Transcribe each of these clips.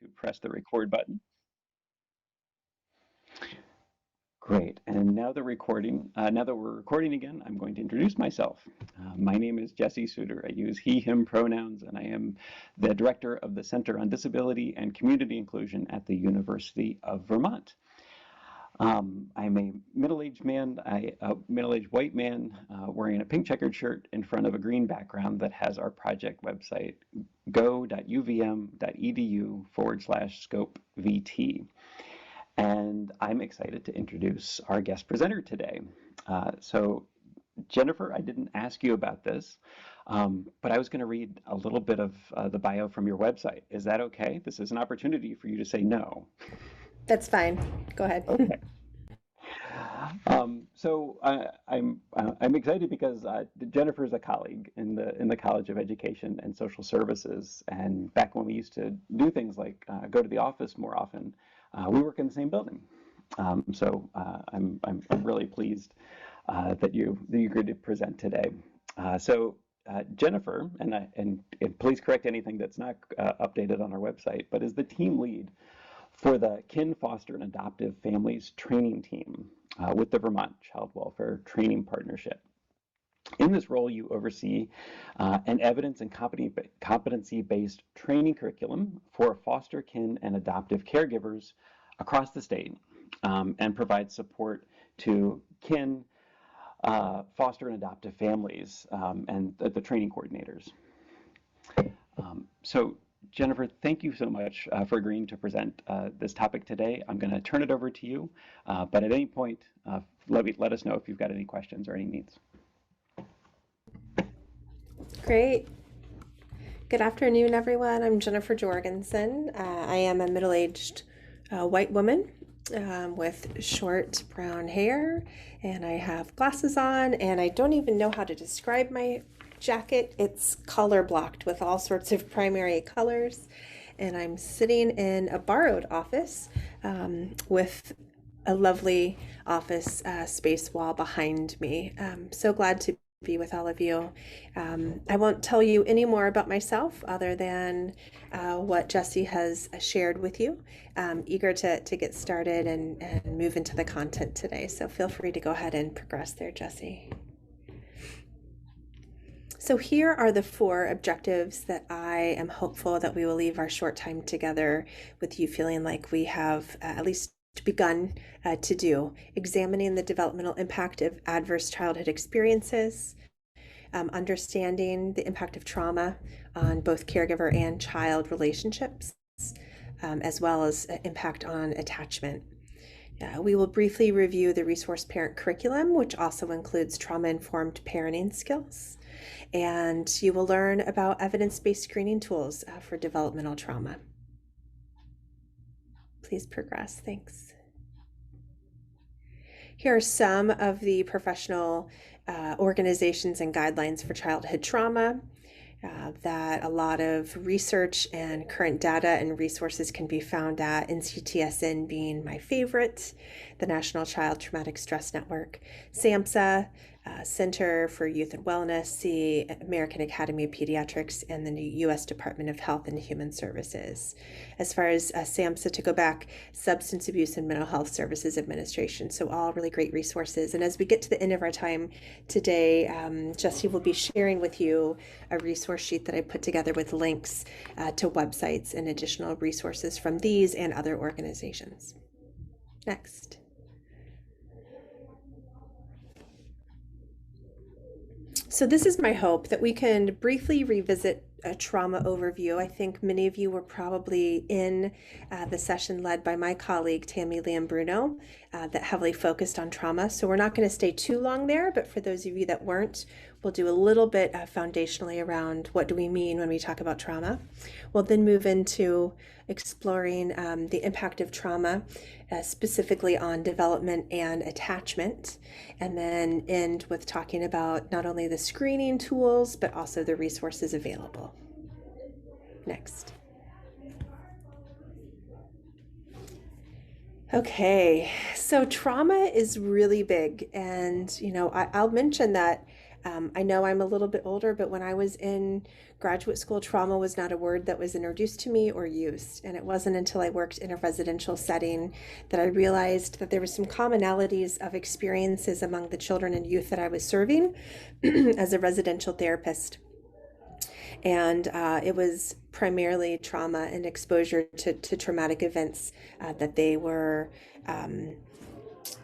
to press the record button. Great, and now that we're recording again, I'm going to introduce myself. My name is Jesse Suter. I use he, him pronouns, and I am the director of the Center on Disability and Community Inclusion at the University of Vermont. I'm a middle-aged white man wearing a pink checkered shirt in front of a green background that has our project website, go.uvm.edu/scopevt. And I'm excited to introduce our guest presenter today. So Jennifer, I didn't ask you about this, but I was going to read a little bit of the bio from your website. Is that okay? This is an opportunity for you to say no. That's fine. Go ahead. Okay. I'm excited because Jennifer is a colleague in the College of Education and Social Services, and back when we used to do things like go to the office more often, we work in the same building. I'm really pleased that you agreed to present today. Jennifer, and please correct anything that's not updated on our website, but is the team lead for the Kin, Foster, and Adoptive Families Training Team with the Vermont Child Welfare Training Partnership. In this role, you oversee an evidence and competency-based training curriculum for foster, kin, and adoptive caregivers across the state, and provide support to kin, foster, and adoptive families and the training coordinators. Jennifer, thank you so much for agreeing to present this topic today. I'm going to turn it over to you, but at any point, let us know if you've got any questions or any needs. Great. Good afternoon, everyone. I'm Jennifer Jorgensen. I am a middle-aged white woman with short brown hair, and I have glasses on, and I don't even know how to describe my jacket. It's color blocked with all sorts of primary colors, and I'm sitting in a borrowed office with a lovely office space wall behind me. I'm so glad to be with all of you. I won't tell you any more about myself other than what Jesse has shared with you. Eager to get started and move into the content today. So feel free to go ahead and progress there, Jesse. So here are the 4 objectives that I am hopeful that we will leave our short time together with you feeling like we have at least begun to do. Examining the developmental impact of adverse childhood experiences, understanding the impact of trauma on both caregiver and child relationships, as well as impact on attachment. We will briefly review the Resource Parent curriculum, which also includes trauma-informed parenting skills. And you will learn about evidence-based screening tools for developmental trauma. Please progress. Thanks. Here are some of the professional organizations and guidelines for childhood trauma that a lot of research and current data and resources can be found at, NCTSN being my favorite, the National Child Traumatic Stress Network, SAMHSA, Center for Youth and Wellness, the American Academy of Pediatrics, and the U.S. Department of Health and Human Services. As far as SAMHSA, to go back, Substance Abuse and Mental Health Services Administration. So all really great resources. And as we get to the end of our time today, Jesse will be sharing with you a resource sheet that I put together with links to websites and additional resources from these and other organizations. Next. So this is my hope that we can briefly revisit a trauma overview. I think many of you were probably in the session led by my colleague, Tammy Lambrino, that heavily focused on trauma. So we're not going to stay too long there, but for those of you that weren't, we'll do a little bit foundationally around what do we mean when we talk about trauma. We'll then move into exploring the impact of trauma, specifically on development and attachment, and then end with talking about not only the screening tools, but also the resources available. Next. Okay, so trauma is really big, and I'll mention that I know I'm a little bit older, but when I was in graduate school, trauma was not a word that was introduced to me or used. And it wasn't until I worked in a residential setting that I realized that there were some commonalities of experiences among the children and youth that I was serving as a residential therapist. And it was primarily trauma and exposure to traumatic events that they were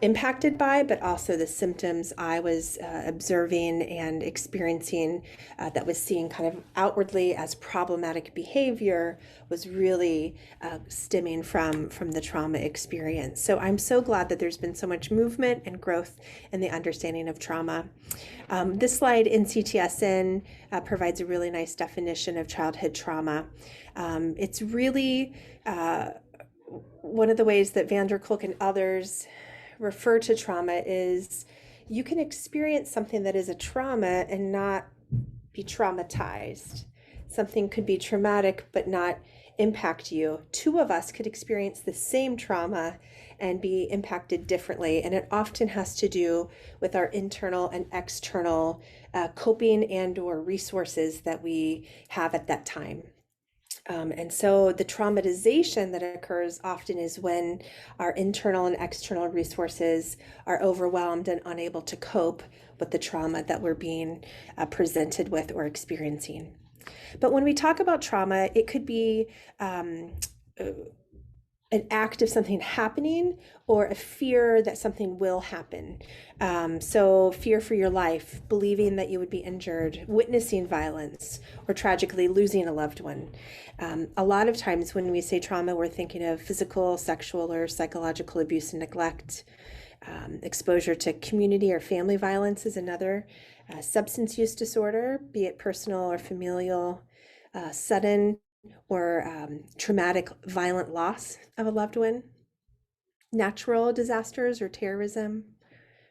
impacted by, but also the symptoms I was observing and experiencing that was seen kind of outwardly as problematic behavior was really stemming from the trauma experience. So I'm so glad that there's been so much movement and growth in the understanding of trauma. This slide in CTSN provides a really nice definition of childhood trauma. It's really one of the ways that van der Kolk and others refer to trauma is you can experience something that is a trauma and not be traumatized. Something could be traumatic but not impact you. Two of us could experience the same trauma and be impacted differently. And it often has to do with our internal and external coping and or resources that we have at that time. And so the traumatization that occurs often is when our internal and external resources are overwhelmed and unable to cope with the trauma that we're being presented with or experiencing. But when we talk about trauma, it could be an act of something happening or a fear that something will happen. So fear for your life, believing that you would be injured, witnessing violence, or tragically losing a loved one. A lot of times when we say trauma, we're thinking of physical, sexual, or psychological abuse and neglect. Exposure to community or family violence is another. Substance use disorder, be it personal or familial, sudden or traumatic violent loss of a loved one, natural disasters or terrorism,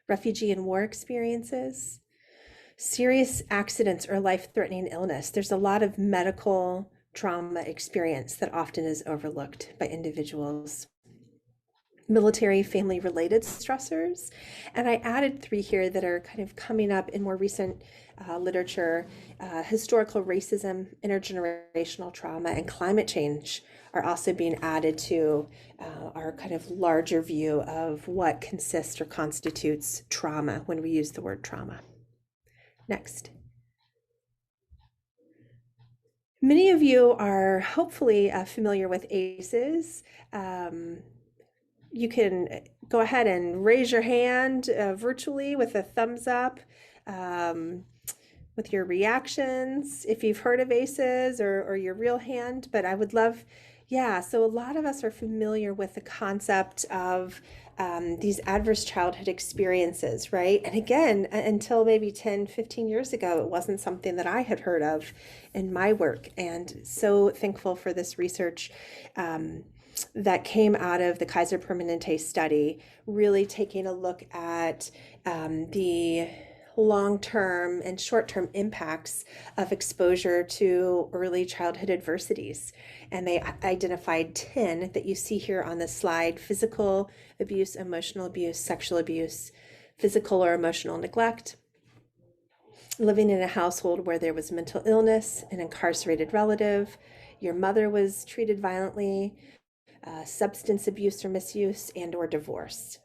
refugee and war experiences, serious accidents or life-threatening illness. There's a lot of medical trauma experience that often is overlooked by individuals. Military family related stressors. And I added 3 here that are kind of coming up in more recent literature. Historical racism, intergenerational trauma, and climate change are also being added to our kind of larger view of what consists or constitutes trauma when we use the word trauma. Next. Many of you are hopefully familiar with ACEs. You can go ahead and raise your hand virtually with a thumbs up with your reactions if you've heard of ACEs or your real hand. But I would love, so a lot of us are familiar with the concept of these adverse childhood experiences, right? And again, until maybe 10, 15 years ago, it wasn't something that I had heard of in my work. And so thankful for this research that came out of the Kaiser Permanente study, really taking a look at the long-term and short-term impacts of exposure to early childhood adversities. And they identified 10 that you see here on the slide: physical abuse, emotional abuse, sexual abuse, physical or emotional neglect, living in a household where there was mental illness, an incarcerated relative, your mother was treated violently, substance abuse or misuse, and or divorce,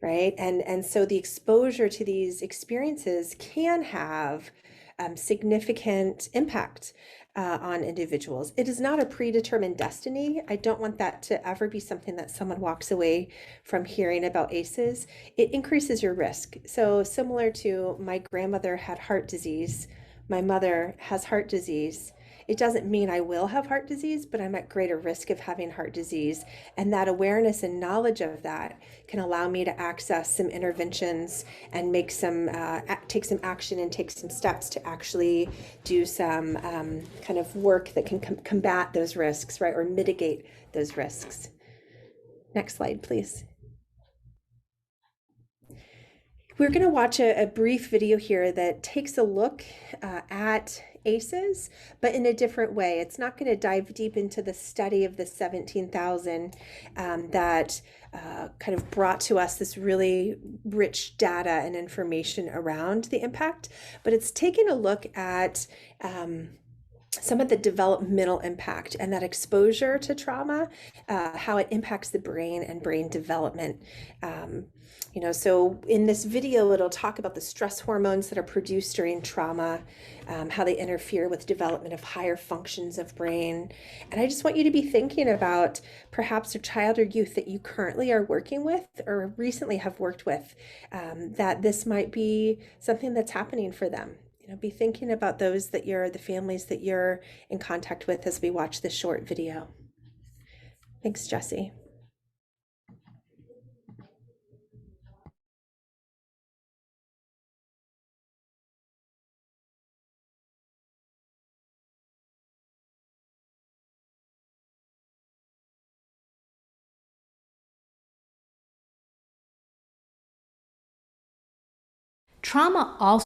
right? And so the exposure to these experiences can have significant impact on individuals. It is not a predetermined destiny. I don't want that to ever be something that someone walks away from hearing about ACEs. It increases your risk. So similar to my grandmother had heart disease, my mother has heart disease. It doesn't mean I will have heart disease, but I'm at greater risk of having heart disease. And that awareness and knowledge of that can allow me to access some interventions and make some, take some action and take some steps to actually do some kind of work that can combat those risks, right? Or mitigate those risks. Next slide, please. We're going to watch a brief video here that takes a look at ACEs, but in a different way. It's not going to dive deep into the study of the 17,000 that kind of brought to us this really rich data and information around the impact, but it's taken a look at some of the developmental impact and that exposure to trauma, how it impacts the brain and brain development. So in this video, it'll talk about the stress hormones that are produced during trauma, how they interfere with development of higher functions of brain. And I just want you to be thinking about perhaps a child or youth that you currently are working with or recently have worked with, that this might be something that's happening for them. Be thinking about those the families that you're in contact with as we watch this short video. Thanks, Jesse. Trauma also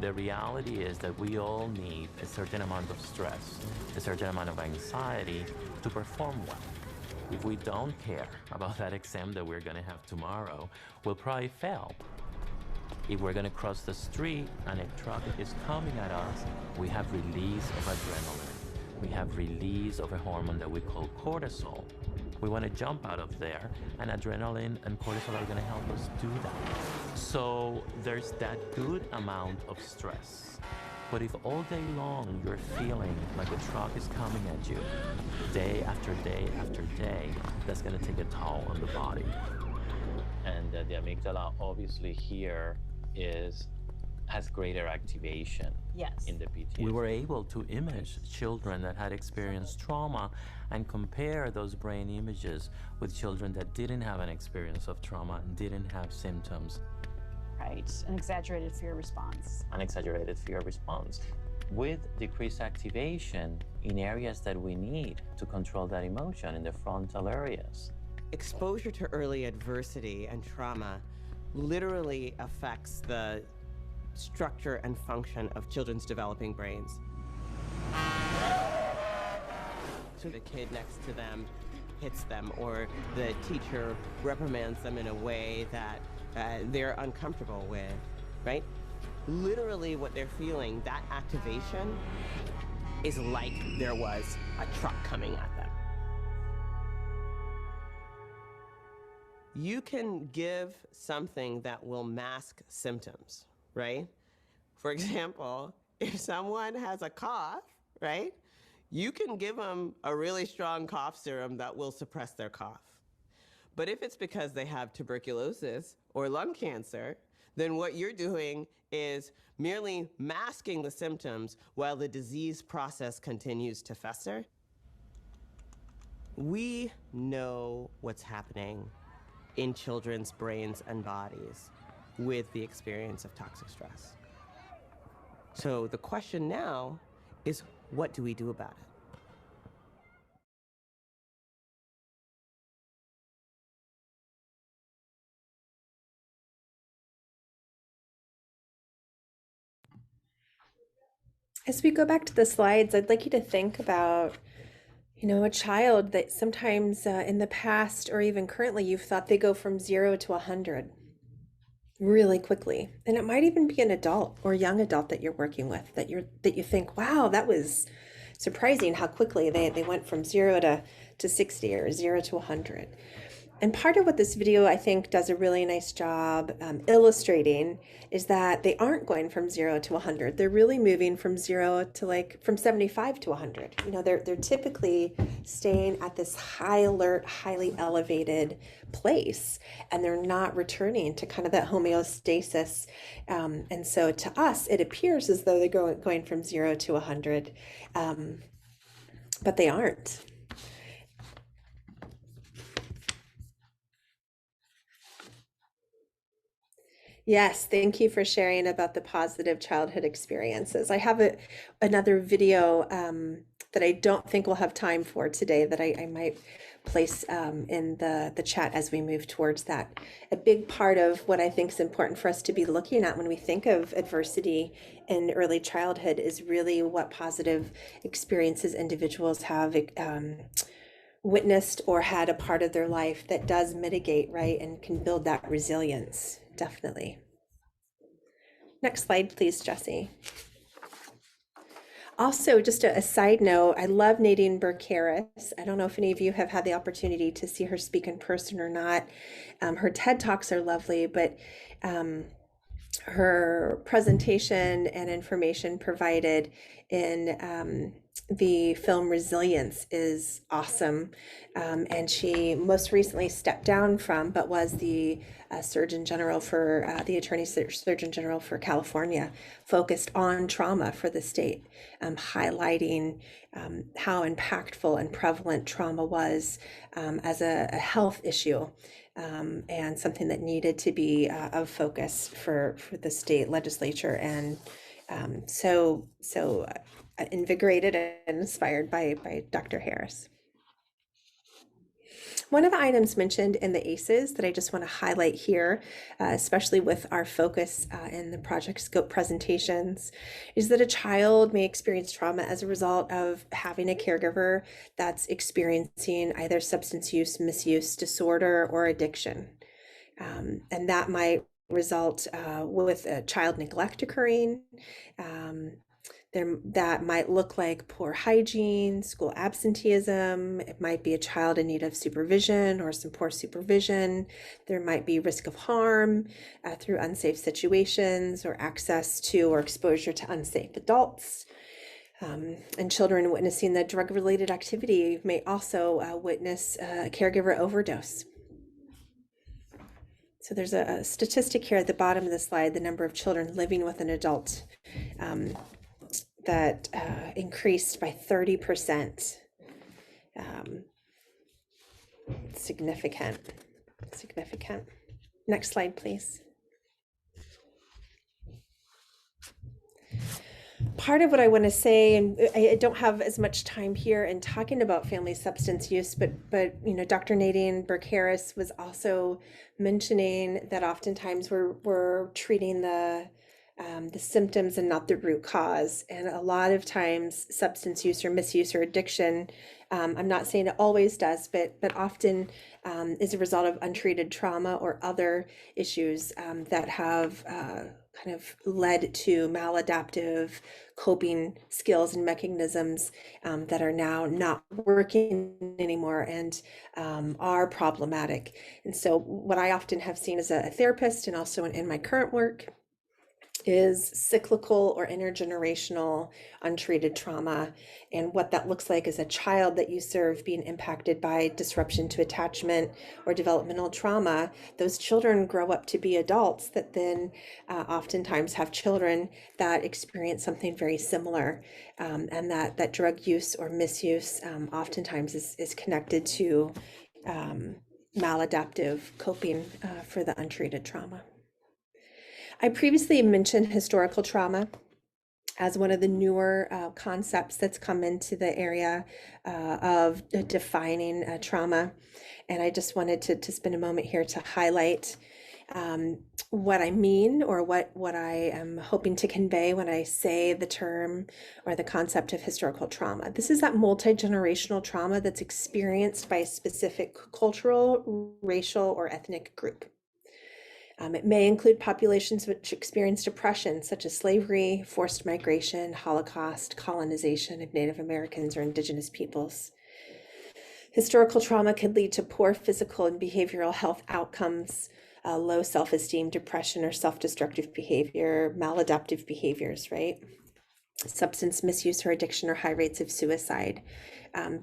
The reality is that we all need a certain amount of stress, a certain amount of anxiety to perform well. If we don't care about that exam that we're going to have tomorrow, we'll probably fail. If we're going to cross the street and a truck is coming at us, we have release of adrenaline. We have release of a hormone that we call cortisol. We want to jump out of there, and adrenaline and cortisol are going to help us do that. So there's that good amount of stress. But if all day long you're feeling like a truck is coming at you, day after day after day, that's going to take a toll on the body. And the amygdala obviously here has greater activation. Yes. In the PTSD. We were able to image children that had experienced trauma and compare those brain images with children that didn't have an experience of trauma and didn't have symptoms. Right, an exaggerated fear response. An exaggerated fear response with decreased activation in areas that we need to control that emotion, in the frontal areas. Exposure to early adversity and trauma literally affects the structure and function of children's developing brains. So the kid next to them hits them, or the teacher reprimands them in a way that they're uncomfortable with, right? Literally what they're feeling, that activation is like there was a truck coming at them. You can give something that will mask symptoms, right? For example, if someone has a cough, right, you can give them a really strong cough serum that will suppress their cough. But if it's because they have tuberculosis or lung cancer, then what you're doing is merely masking the symptoms while the disease process continues to fester. We know what's happening in children's brains and bodies with the experience of toxic stress. So the question now is, what do we do about it? As we go back to the slides, I'd like you to think about, a child that sometimes in the past or even currently you've thought they go from 0 to 100 really quickly. And it might even be an adult or young adult that you're working with that you think, wow, that was surprising how quickly they went from 0 to 60 or 0 to 100. And part of what this video, I think, does a really nice job illustrating is that they aren't going from 0 to 100. They're really moving from 0 to from 75 to 100. They're typically staying at this high alert, highly elevated place, and they're not returning to kind of that homeostasis. And so to us, it appears as though they're going from 0 to 100, but they aren't. Yes, thank you for sharing about the positive childhood experiences. I have another video that I don't think we'll have time for today that I might place in the chat as we move towards that. A big part of what I think is important for us to be looking at when we think of adversity in early childhood is really what positive experiences individuals have witnessed or had a part of their life that does mitigate, right, and can build that resilience, definitely. Next slide, please, Jesse. Also, just a side note, I love Nadine Burke-Harris. I don't know if any of you have had the opportunity to see her speak in person or not. Her TED Talks are lovely, but her presentation and information provided in the film Resilience is awesome. And she most recently stepped down from, but was the Surgeon General for the Attorney Surgeon General for California, focused on trauma for the state, highlighting how impactful and prevalent trauma was as a health issue. And something that needed to be of focus for the state legislature, and so invigorated and inspired by Dr. Harris. One of the items mentioned in the ACEs that I just want to highlight here, especially with our focus in the project scope presentations, is that a child may experience trauma as a result of having a caregiver that's experiencing either substance use, misuse, disorder, or addiction. And that might result with a child neglect occurring. That might look like poor hygiene, school absenteeism. It might be a child in need of supervision or some poor supervision. There might be risk of harm through unsafe situations or access to or exposure to unsafe adults. And children witnessing the drug-related activity may also witness a caregiver overdose. So there's a statistic here at the bottom of the slide, the number of children living with an adult that increased by 30%. Significant. Next slide, please. Part of what I want to say, and I don't have as much time here in talking about family substance use, but you know, Dr. Nadine Burke-Harris was also mentioning that oftentimes we're treating the symptoms and not the root cause. And a lot of times substance use or misuse or addiction, I'm not saying it always does, but often is a result of untreated trauma or other issues that have kind of led to maladaptive coping skills and mechanisms that are now not working anymore and are problematic. And so what I often have seen as a therapist and also in my current work is cyclical or intergenerational untreated trauma. And what that looks like is a child that you serve being impacted by disruption to attachment or developmental trauma. Those children grow up to be adults that then oftentimes have children that experience something very similar. And that drug use or misuse oftentimes is connected to maladaptive coping for the untreated trauma. I previously mentioned historical trauma as one of the newer concepts that's come into the area of defining trauma. And I just wanted to spend a moment here to highlight what I mean, or what I am hoping to convey when I say the term or the concept of historical trauma. This is that multi-generational trauma that's experienced by a specific cultural, racial, or ethnic group. It may include populations which experience oppression, such as slavery, forced migration, Holocaust, colonization of Native Americans or indigenous peoples. Historical trauma could lead to poor physical and behavioral health outcomes, low self-esteem, depression or self-destructive behavior, maladaptive behaviors, right? Substance misuse or addiction, or high rates of suicide,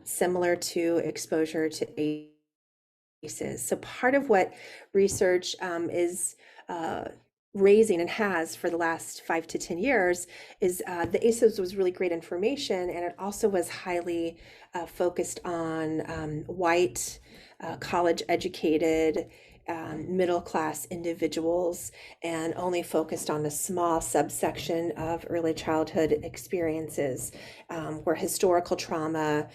similar to exposure to ACEs. So part of what research is raising and has for the last 5 to 10 years is the ACEs was really great information, and it also was highly focused on white, college educated, middle class individuals and only focused on a small subsection of early childhood experiences where historical trauma,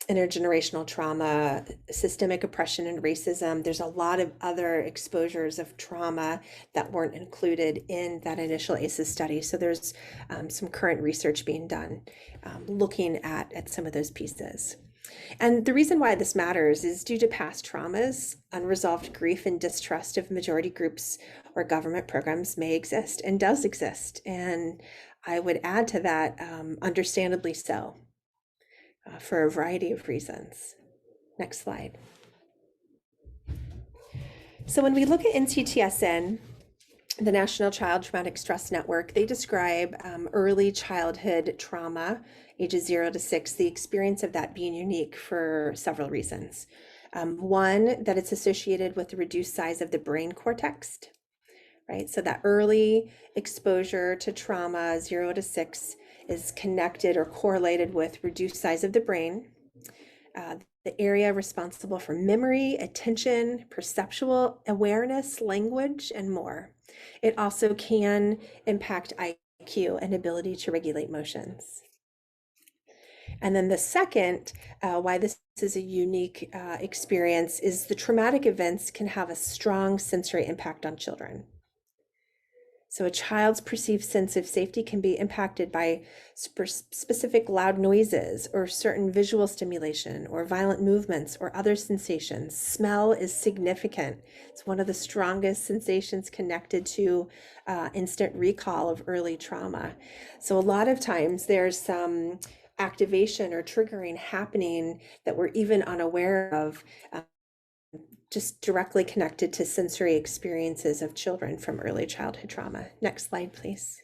intergenerational trauma, systemic oppression and racism. There's a lot of other exposures of trauma that weren't included in that initial ACEs study. So there's some current research being done looking at some of those pieces. And the reason why this matters is due to past traumas, unresolved grief and distrust of majority groups or government programs may exist and does exist. And I would add to that, understandably so. For a variety of reasons. Next slide. So when we look at NCTSN, the National Child Traumatic Stress Network, they describe early childhood trauma, ages 0 to 6, the experience of that being unique for several reasons. One, that it's associated with the reduced size of the brain cortex, right? So that early exposure to trauma, 0 to 6, is connected or correlated with reduced size of the brain, the area responsible for memory, attention, perceptual awareness, language, and more. It also can impact IQ and ability to regulate motions. And then the second, why this is a unique experience, is the traumatic events can have a strong sensory impact on children. So a child's perceived sense of safety can be impacted by specific loud noises or certain visual stimulation or violent movements or other sensations. Smell is significant. It's one of the strongest sensations connected to instant recall of early trauma. So a lot of times there's some activation or triggering happening that we're even unaware of, just directly connected to sensory experiences of children from early childhood trauma. Next slide, please.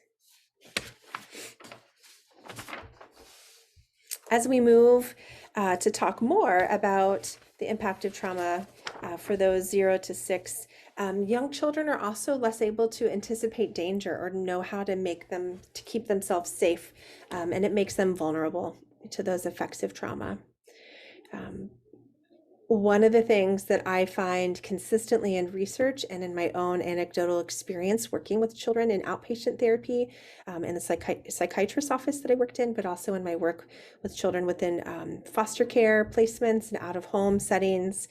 As we move to talk more about the impact of trauma for those 0 to 6, young children are also less able to anticipate danger or know how to keep themselves safe, and it makes them vulnerable to those effects of trauma. One of the things that I find consistently in research and in my own anecdotal experience working with children in outpatient therapy, in the psychiatrist's office that I worked in, but also in my work with children within foster care placements and out-of-home settings,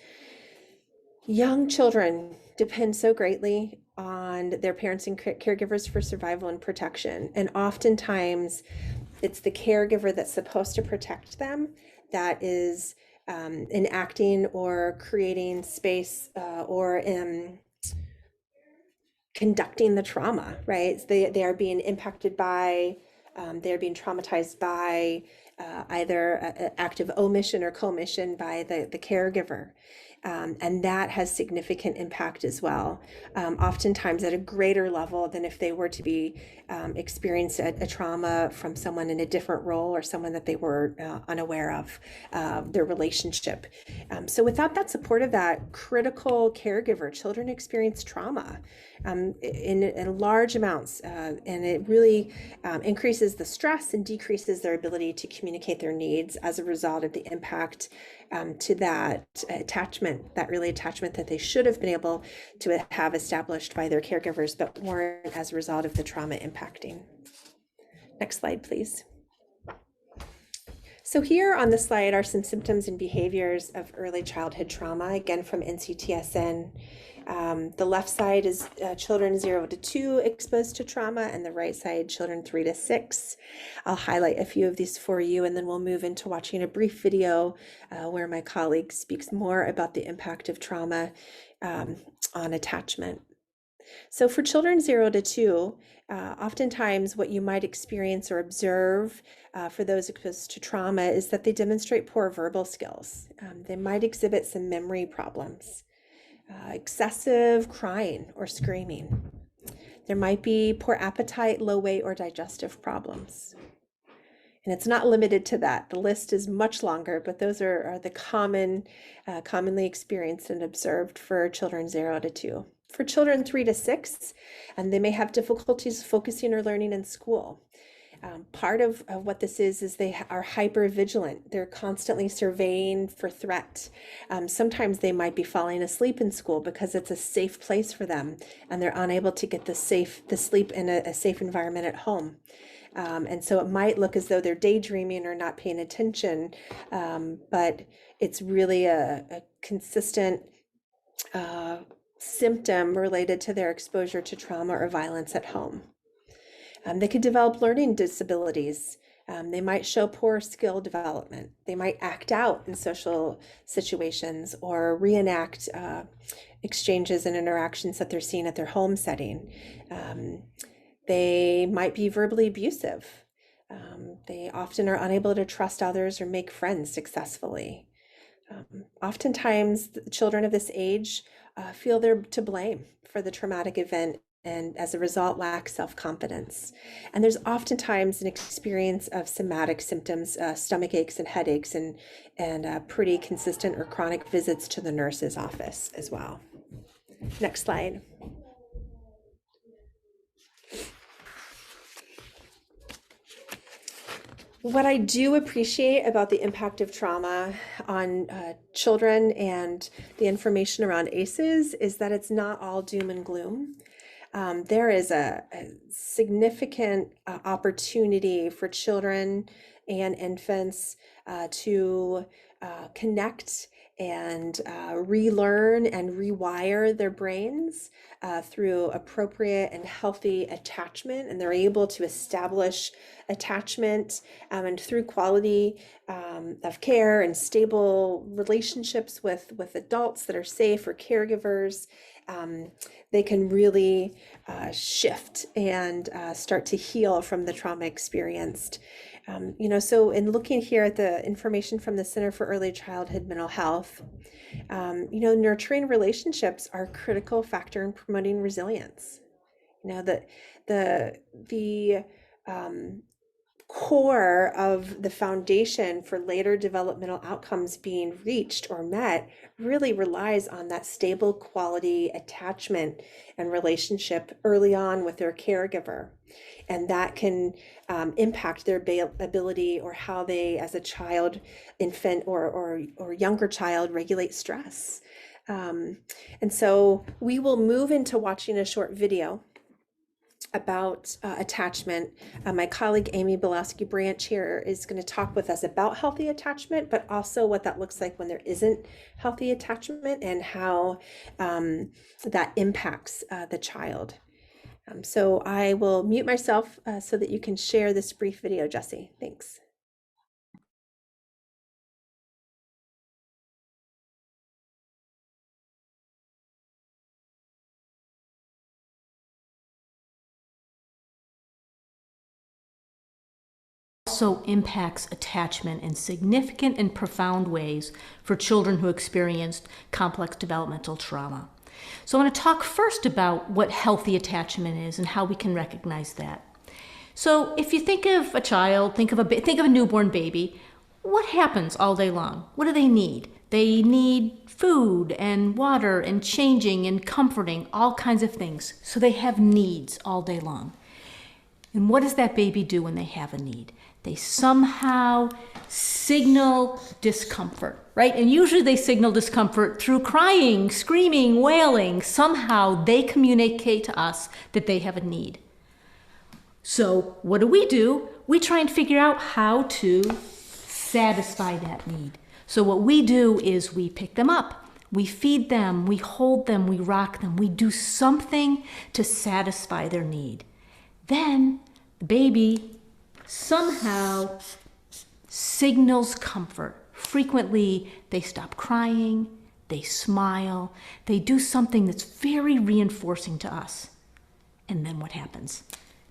young children depend so greatly on their parents and caregivers for survival and protection. And oftentimes it's the caregiver that's supposed to protect them that is enacting or creating space or conducting the trauma, right? They are being impacted by, they're being traumatized by either active omission or commission by the caregiver. And that has significant impact as well, oftentimes at a greater level than if they were to be experience a trauma from someone in a different role or someone that they were unaware of their relationship. So without that support of that critical caregiver, children experience trauma in large amounts, and it really increases the stress and decreases their ability to communicate their needs as a result of the impact to that attachment, that early attachment that they should have been able to have established by their caregivers, but weren't as a result of the trauma impacting. Next slide, please. So here on the slide are some symptoms and behaviors of early childhood trauma, again from NCTSN. The left side is children 0 to 2 exposed to trauma, and the right side, children 3 to 6. I'll highlight a few of these for you, and then we'll move into watching a brief video where my colleague speaks more about the impact of trauma on attachment. So for children 0 to 2, oftentimes what you might experience or observe for those exposed to trauma is that they demonstrate poor verbal skills. They might exhibit some memory problems, excessive crying or screaming. There might be poor appetite, low weight, or digestive problems. And it's not limited to that. The list is much longer, but those are the commonly experienced and observed for children 0 to 2. For children 3 to 6, and they may have difficulties focusing or learning in school. Part of what this is they are hyper vigilant. They're constantly surveying for threat. Sometimes they might be falling asleep in school because it's a safe place for them, and they're unable to get the sleep in a safe environment at home. And so it might look as though they're daydreaming or not paying attention, but it's really a consistent symptom related to their exposure to trauma or violence at home. They could develop learning disabilities. They might show poor skill development. They might act out in social situations or reenact exchanges and interactions that they're seeing at their home setting. They might be verbally abusive. They often are unable to trust others or make friends successfully. Oftentimes, the children of this age feel they're to blame for the traumatic event, and as a result lack self-confidence. And there's oftentimes an experience of somatic symptoms, stomach aches and headaches, and pretty consistent or chronic visits to the nurse's office as well. Next slide. What I do appreciate about the impact of trauma on children and the information around ACEs is that it's not all doom and gloom. There is a significant opportunity for children and infants to connect and relearn and rewire their brains through appropriate and healthy attachment, and they're able to establish attachment and through quality of care and stable relationships with adults that are safe or caregivers. They can really shift and start to heal from the trauma experienced. So in looking here at the information from the Center for Early Childhood Mental Health, nurturing relationships are a critical factor in promoting resilience. The core of the foundation for later developmental outcomes being reached or met really relies on that stable quality attachment and relationship early on with their caregiver. And that can impact their ability or how they, as a child, infant, or younger child, regulate stress. And so we will move into watching a short video about attachment. My colleague Amy Belowski-Branch here is going to talk with us about healthy attachment, but also what that looks like when there isn't healthy attachment and how that impacts the child. So I will mute myself so that you can share this brief video, Jesse. Thanks. Also impacts attachment in significant and profound ways for children who experienced complex developmental trauma. So I want to talk first about what healthy attachment is and how we can recognize that. So if you think of a child, think of a newborn baby, what happens all day long? What do they need? They need food and water and changing and comforting, all kinds of things. So they have needs all day long. And what does that baby do when they have a need? They somehow signal discomfort, right? And usually they signal discomfort through crying, screaming, wailing. Somehow they communicate to us that they have a need. So what do? We try and figure out how to satisfy that need. So what we do is we pick them up, we feed them, we hold them, we rock them, we do something to satisfy their need. Then the baby somehow signals comfort. Frequently, they stop crying, they smile, they do something that's very reinforcing to us. And then what happens?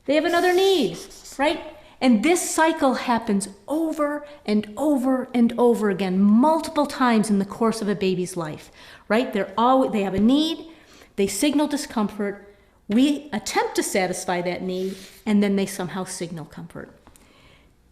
They have another need, right? And this cycle happens over and over and over again, multiple times in the course of a baby's life, right? They have a need, they signal discomfort, we attempt to satisfy that need, and then they somehow signal comfort.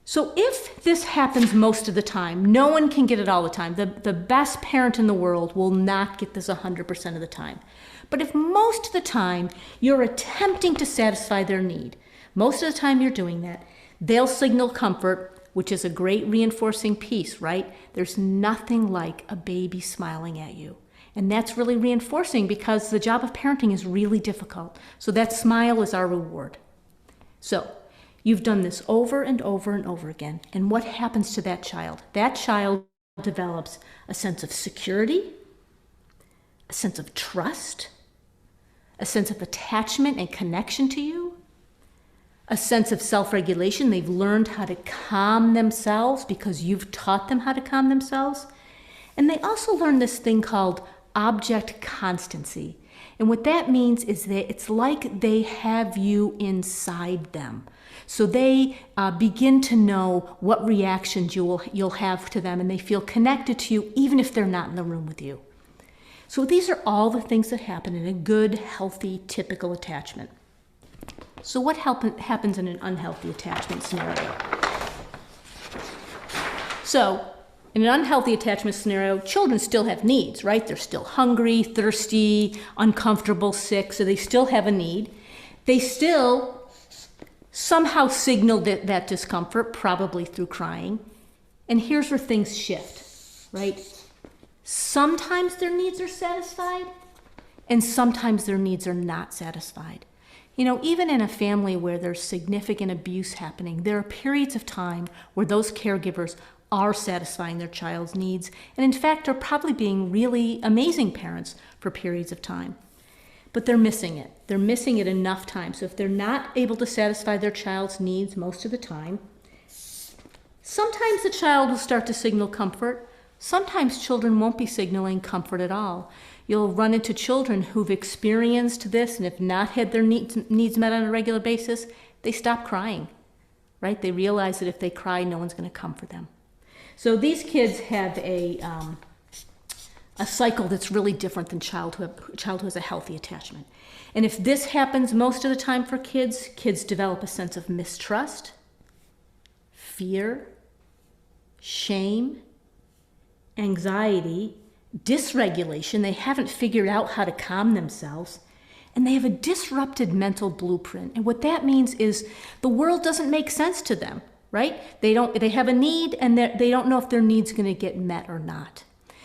So if this happens most of the time, no one can get it all the time. The best parent in the world will not get this 100% of the time. But if most of the time you're attempting to satisfy their need, most of the time you're doing that, They'll signal comfort, which is a great reinforcing piece, right? There's nothing like a baby smiling at you. And that's really reinforcing because the job of parenting is really difficult. So that smile is our reward. So you've done this over and over and over again. And what happens to that child? That child develops a sense of security, a sense of trust, a sense of attachment and connection to you, a sense of self-regulation. They've learned how to calm themselves because you've taught them how to calm themselves. And they also learn this thing called object constancy. And what that means is that it's like they have you inside them. So they begin to know what reactions you'll have to them, and they feel connected to you even if they're not in the room with you. So these are all the things that happen in a good, healthy, typical attachment. So what happens in an unhealthy attachment scenario? So in an unhealthy attachment scenario, children still have needs, right? They're still hungry, thirsty, uncomfortable, sick, so they still have a need. They still somehow signal that discomfort, probably through crying. And here's where things shift, right? Sometimes their needs are satisfied, and sometimes their needs are not satisfied. You know, even in a family where there's significant abuse happening, there are periods of time where those caregivers are satisfying their child's needs, and in fact are probably being really amazing parents for periods of time. But they're missing it. They're missing it enough times. So if they're not able to satisfy their child's needs most of the time, sometimes the child will start to signal comfort. Sometimes children won't be signaling comfort at all. You'll run into children who've experienced this and have not had their needs met on a regular basis. They stop crying, right? They realize that if they cry, no one's going to comfort them. So these kids have a cycle that's really different than child who has a healthy attachment. And if this happens most of the time for kids, kids develop a sense of mistrust, fear, shame, anxiety, dysregulation. They haven't figured out how to calm themselves. And they have a disrupted mental blueprint. And what that means is the world doesn't make sense to them, right? They have a need, and they don't know if their need's going to get met or not.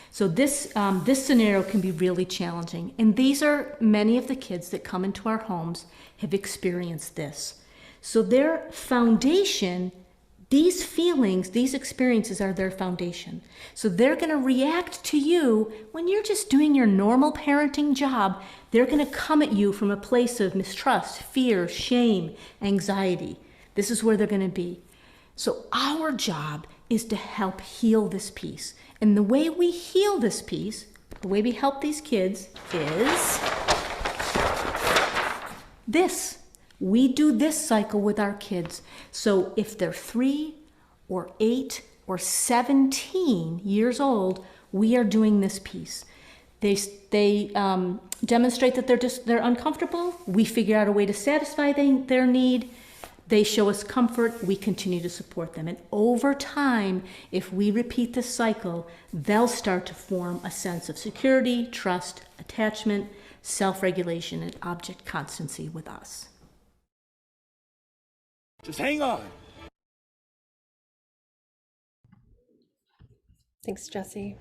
So this scenario can be really challenging. And these are many of the kids that come into our homes have experienced this. So their foundation, these feelings, these experiences are their foundation. So they're going to react to you when you're just doing your normal parenting job. They're going to come at you from a place of mistrust, fear, shame, anxiety. This is where they're going to be. So our job is to help heal this piece. And the way we heal this piece, the way we help these kids is this. We do this cycle with our kids. So if they're 3 or 8 or 17 years old, we are doing this piece. They demonstrate that they're uncomfortable. We figure out a way to satisfy their need. They show us comfort. We continue to support them. And over time, if we repeat this cycle, they'll start to form a sense of security, trust, attachment, self-regulation, and object constancy with us. Just hang on. Thanks, Jesse.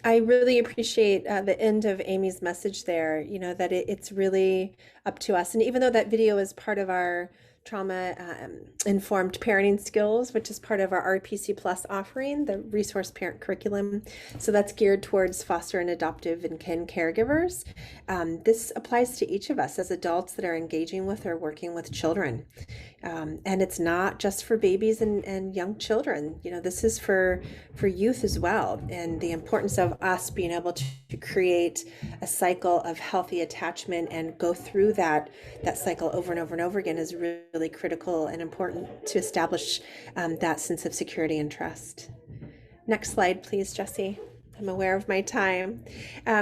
I really appreciate the end of Amy's message there, you know, that it's really up to us. And even though that video is part of our trauma informed parenting skills, which is part of our RPC Plus offering, the resource parent curriculum. So that's geared towards foster and adoptive and kin caregivers. This applies to each of us as adults that are engaging with or working with children. And it's not just for babies and young children. You know, this is for youth as well. And the importance of us being able to create a cycle of healthy attachment and go through that cycle over and over and over again is really critical and important to establish that sense of security and trust. Next slide, please, Jesse. I'm aware of my time.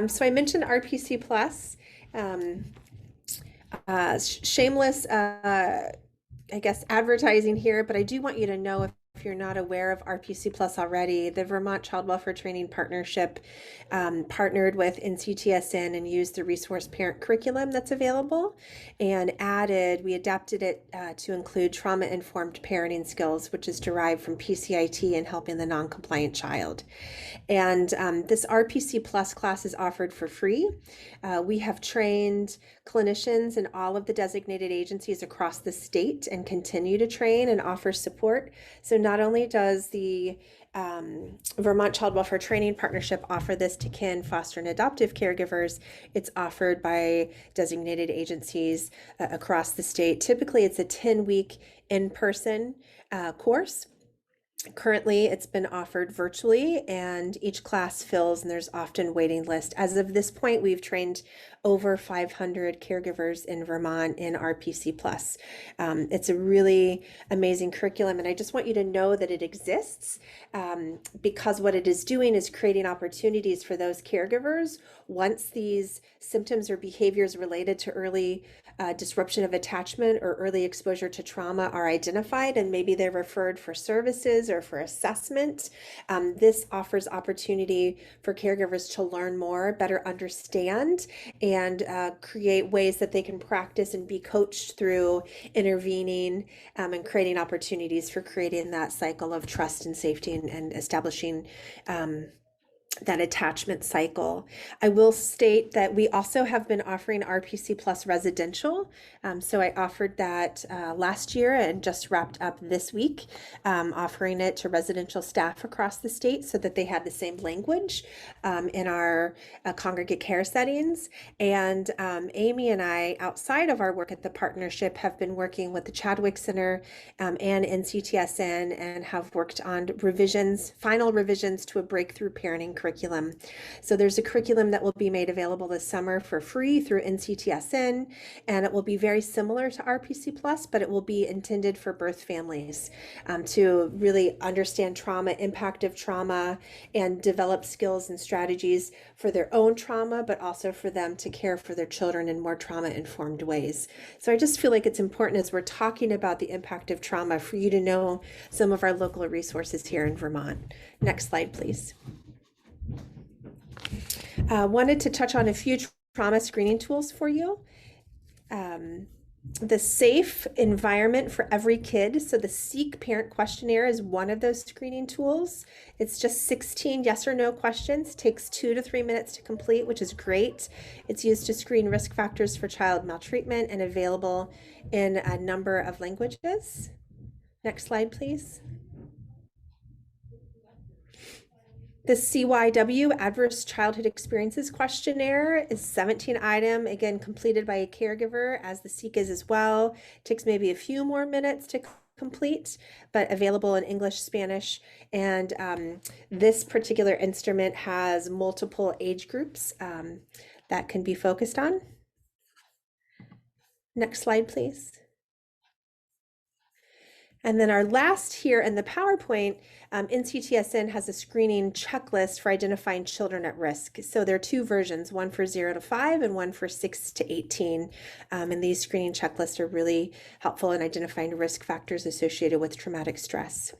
So I mentioned RPC Plus. Shameless, I guess, advertising here, but I do want you to know if if you're not aware of RPC Plus already, the Vermont Child Welfare Training Partnership partnered with NCTSN and used the resource parent curriculum that's available and we adapted it to include trauma-informed parenting skills, which is derived from PCIT and helping the non-compliant child. And this RPC Plus class is offered for free. We have trained clinicians in all of the designated agencies across the state and continue to train and offer support. So not only does the Vermont Child Welfare Training Partnership offer this to kin, foster, and adoptive caregivers, it's offered by designated agencies across the state. Typically, it's a 10-week in-person course. Currently, it's been offered virtually, and each class fills, and there's often waiting list. As of this point, we've trained over 500 caregivers in Vermont in RPC Plus. It's a really amazing curriculum, and I just want you to know that it exists because what it is doing is creating opportunities for those caregivers once these symptoms or behaviors related to early disruption of attachment or early exposure to trauma are identified, and maybe they're referred for services or for assessment. This offers opportunity for caregivers to learn more, better understand, and create ways that they can practice and be coached through intervening and creating opportunities for creating that cycle of trust and safety and establishing that attachment cycle. I will state that we also have been offering RPC Plus residential. So I offered that last year and just wrapped up this week, offering it to residential staff across the state so that they had the same language in our congregate care settings. And Amy and I, outside of our work at the partnership, have been working with the Chadwick Center and NCTSN and have worked on final revisions to a breakthrough parenting curriculum. So there's a curriculum that will be made available this summer for free through NCTSN, and it will be very similar to RPC Plus, but it will be intended for birth families to really understand trauma, impact of trauma, and develop skills and strategies for their own trauma, but also for them to care for their children in more trauma-informed ways. So I just feel like it's important as we're talking about the impact of trauma for you to know some of our local resources here in Vermont. Next slide, please. Wanted to touch on a few trauma screening tools for you. The safe environment for every kid. So the SEEK parent questionnaire is one of those screening tools. It's just 16 yes or no questions, takes 2 to 3 minutes to complete, which is great. It's used to screen risk factors for child maltreatment and available in a number of languages. Next slide, please. The CYW Adverse Childhood Experiences Questionnaire is 17 item, again, completed by a caregiver, as the SEEK is as well. Takes maybe a few more minutes to complete, but available in English, Spanish, and this particular instrument has multiple age groups that can be focused on. Next slide, please. And then our last here in the PowerPoint, NCTSN has a screening checklist for identifying children at risk. So there are 2 versions, one for 0 to 5 and one for 6 to 18. And these screening checklists are really helpful in identifying risk factors associated with traumatic stress.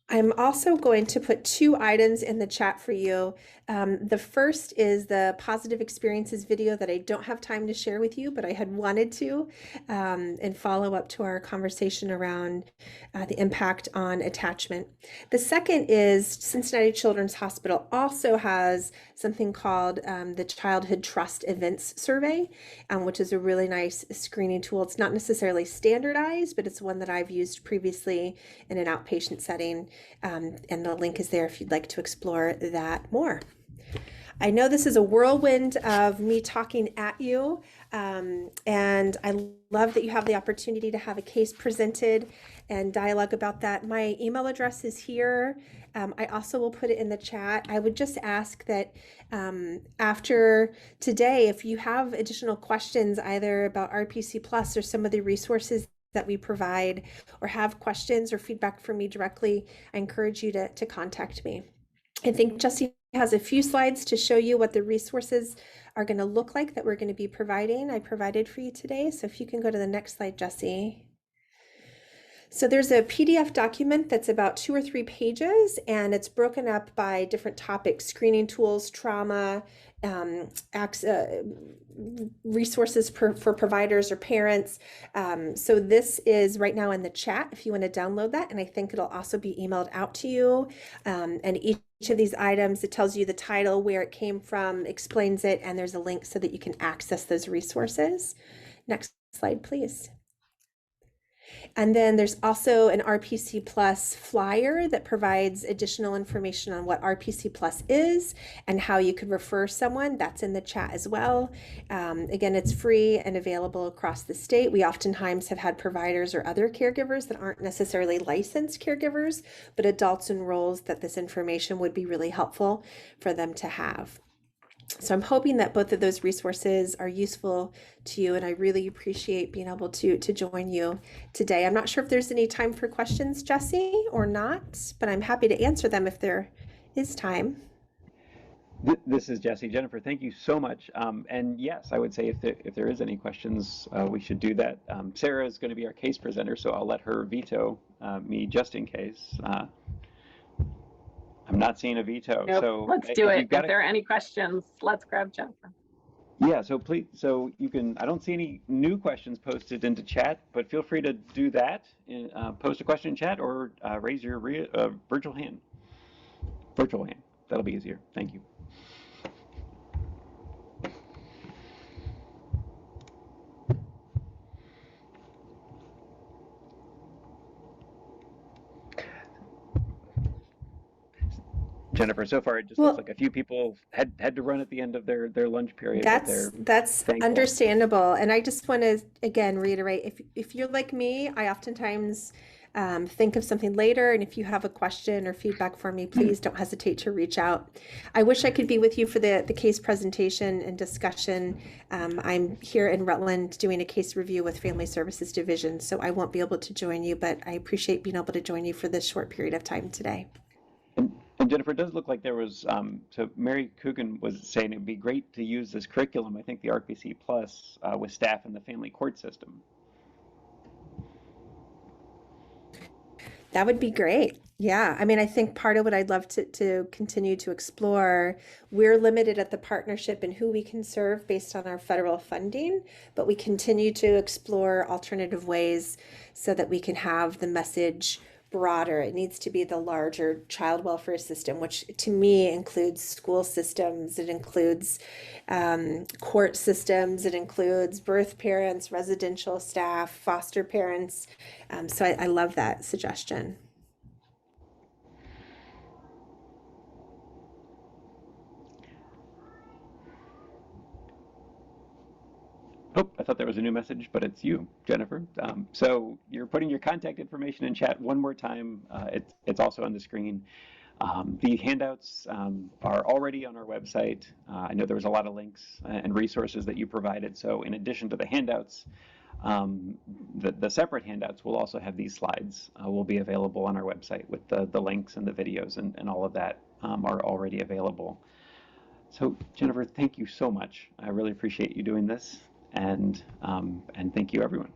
I'm also going to put 2 items in the chat for you. The first is the positive experiences video that I don't have time to share with you, but I had wanted to, and follow up to our conversation around the impact on attachment. The second is Cincinnati Children's Hospital also has something called the Childhood Trust Events Survey, which is a really nice screening tool. It's not necessarily standardized, but it's one that I've used previously in an outpatient setting. And the link is there if you'd like to explore that more. I know this is a whirlwind of me talking at you, and I love that you have the opportunity to have a case presented and dialogue about that. My email address is here. I also will put it in the chat. I would just ask that after today, if you have additional questions either about RPC Plus or some of the resources that we provide, or have questions or feedback from me directly, I encourage you to contact me. I think Jesse has a few slides to show you what the resources are going to look like that we're going to be providing. I provided for you today. So if you can go to the next slide, Jesse. So there's a PDF document that's about 2 or 3 pages, and it's broken up by different topics: screening tools, trauma, resources for providers or parents. So this is right now in the chat if you want to download that, and I think it'll also be emailed out to you. And each of these items, it tells you the title, where it came from, explains it, and there's a link so that you can access those resources. Next slide, please. And then there's also an RPC Plus flyer that provides additional information on what RPC Plus is and how you could refer someone. That's in the chat as well. Again, it's free and available across the state. We oftentimes have had providers or other caregivers that aren't necessarily licensed caregivers, but adults in roles that this information would be really helpful for them to have. So I'm hoping that both of those resources are useful to you, and I really appreciate being able to join you today. I'm not sure if there's any time for questions, Jesse, or not, but I'm happy to answer them if there is time. This is Jesse. Jennifer, thank you so much. And yes, I would say if there is any questions, we should do that. Sarah is going to be our case presenter, so I'll let her veto me just in case. I'm not seeing a veto. Nope. So let's do it. If there are any questions, let's grab Jennifer. Yeah, so please, so you can, I don't see any new questions posted into chat, but feel free to do that, post a question in chat or raise your virtual hand. Virtual hand, that'll be easier. Thank you. Jennifer, so far it just looks like a few people had to run at the end of their lunch period. That's understandable. And I just want to, again, reiterate, if you're like me, I oftentimes think of something later. And if you have a question or feedback for me, please don't hesitate to reach out. I wish I could be with you for the case presentation and discussion. I'm here in Rutland doing a case review with Family Services Division, so I won't be able to join you, but I appreciate being able to join you for this short period of time today. And Jennifer, it does look like there was, so Mary Coogan was saying it would be great to use this curriculum, I think the RPC Plus, with staff in the family court system. That would be great. Yeah, I mean, I think part of what I'd love to continue to explore, we're limited at the partnership and who we can serve based on our federal funding, but we continue to explore alternative ways so that we can have the message broader. It needs to be the larger child welfare system, which to me includes school systems, it includes court systems, it includes birth parents, residential staff, foster parents. So I love that suggestion. Oh, I thought there was a new message, but it's you, Jennifer. So you're putting your contact information in chat one more time. It's also on the screen. The handouts are already on our website. I know there was a lot of links and resources that you provided. So in addition to the handouts, the separate handouts will also have these slides will be available on our website with the links and the videos and all of that are already available. So Jennifer, thank you so much. I really appreciate you doing this. And thank you, everyone.